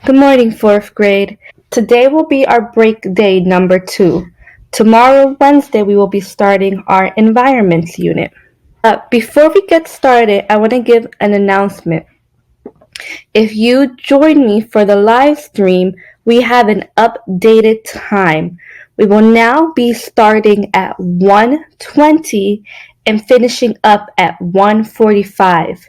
Good morning, fourth grade. Today will be our break day number 2. Tomorrow, Wednesday, we will be starting our environments unit. Before we get started, I want to give an announcement. If you join me for the live stream, we have an updated time. We will now be starting at 1:20 and finishing up at 1:45.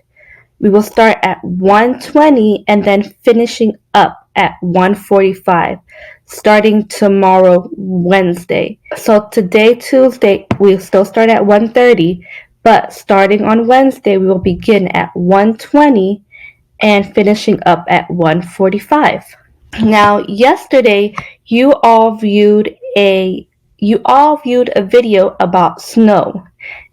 We will start at 1:20 and then finishing up at 1:45, starting tomorrow, Wednesday. So today, Tuesday, we'll still start at 1:30, but starting on Wednesday, we will begin at 1:20 and finishing up at 1:45. Now, yesterday, you all viewed a video about snow,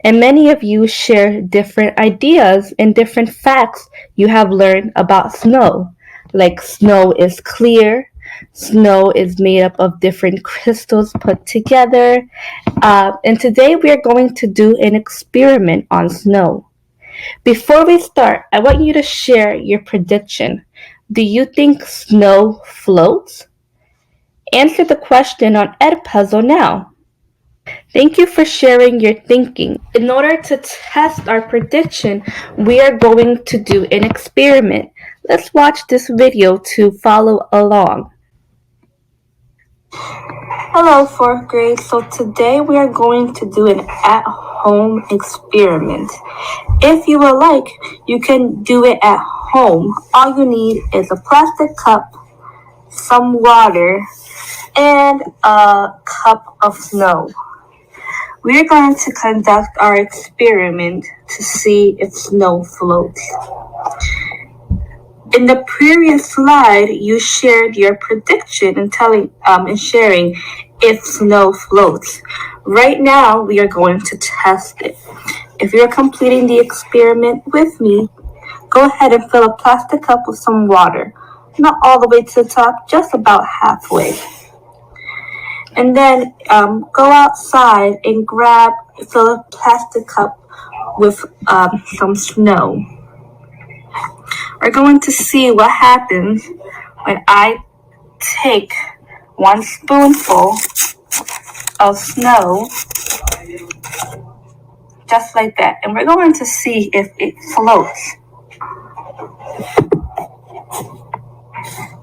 and many of you shared different ideas and different facts you have learned about snow. Like snow is clear, snow is made up of different crystals put together, and today we are going to do an experiment on snow. Before we start, I want you to share your prediction. Do you think snow floats? Answer the question on Edpuzzle now. Thank you for sharing your thinking. In order to test our prediction, we are going to do an experiment. Let's watch this video to follow along. Hello, fourth grade. So today we are going to do an at-home experiment. If you would like, you can do it at home. All you need is a plastic cup, some water, and a cup of snow. We are going to conduct our experiment to see if snow floats. In the previous slide, you shared your prediction and sharing if snow floats. Right now, we are going to test it. If you're completing the experiment with me, go ahead and fill a plastic cup with some water. Not all the way to the top, just about halfway. And then go outside and fill a plastic cup with some snow. We're going to see what happens when I take 1 spoonful of snow, just like that. And we're going to see if it floats.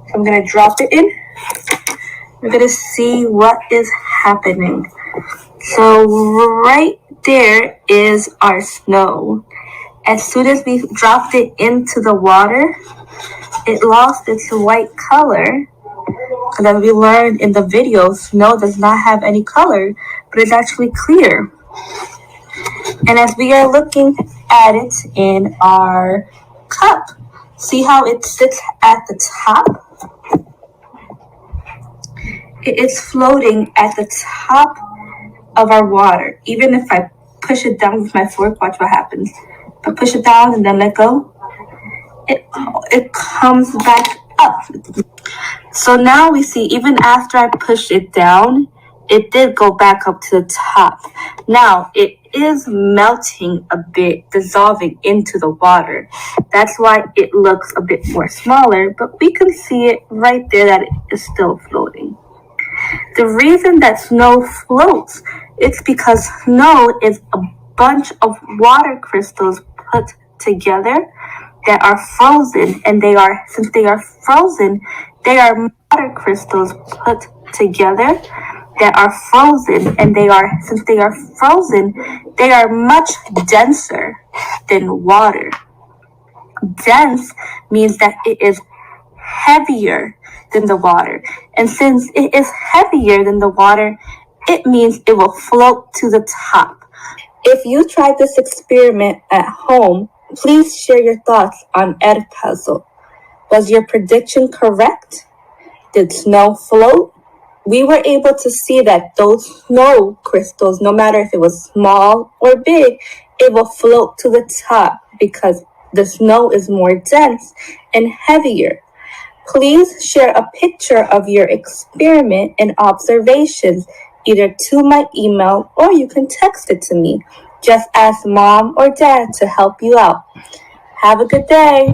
So I'm going to drop it in. We're going to see what is happening. So right there is our snow. As soon as we dropped it into the water, it lost its white color. Because as we learned in the video, snow does not have any color, but it's actually clear. And as we are looking at it in our cup, see how it sits at the top? It is floating at the top of our water. Even if I push it down with my fork, watch what happens. If I push it down and then let go, it comes back up. So now we see, even after I pushed it down, it did go back up to the top. Now it is melting a bit, dissolving into the water. That's why it looks a bit more smaller, but we can see it right there that it is still floating. The reason that snow floats, it's because snow is a bunch of water crystals put together that are frozen, and since they are frozen, they are water crystals put together that are frozen, and since they are frozen, they are much denser than water. Dense means that it is heavier than the water. And since it is heavier than the water, it means it will float to the top. If you tried this experiment at home, please share your thoughts on Edpuzzle. Was your prediction correct? Did snow float? We were able to see that those snow crystals, no matter if it was small or big, it will float to the top because the snow is more dense and heavier. Please share a picture of your experiment and observations either to my email or you can text it to me. Just ask mom or dad to help you out. Have a good day.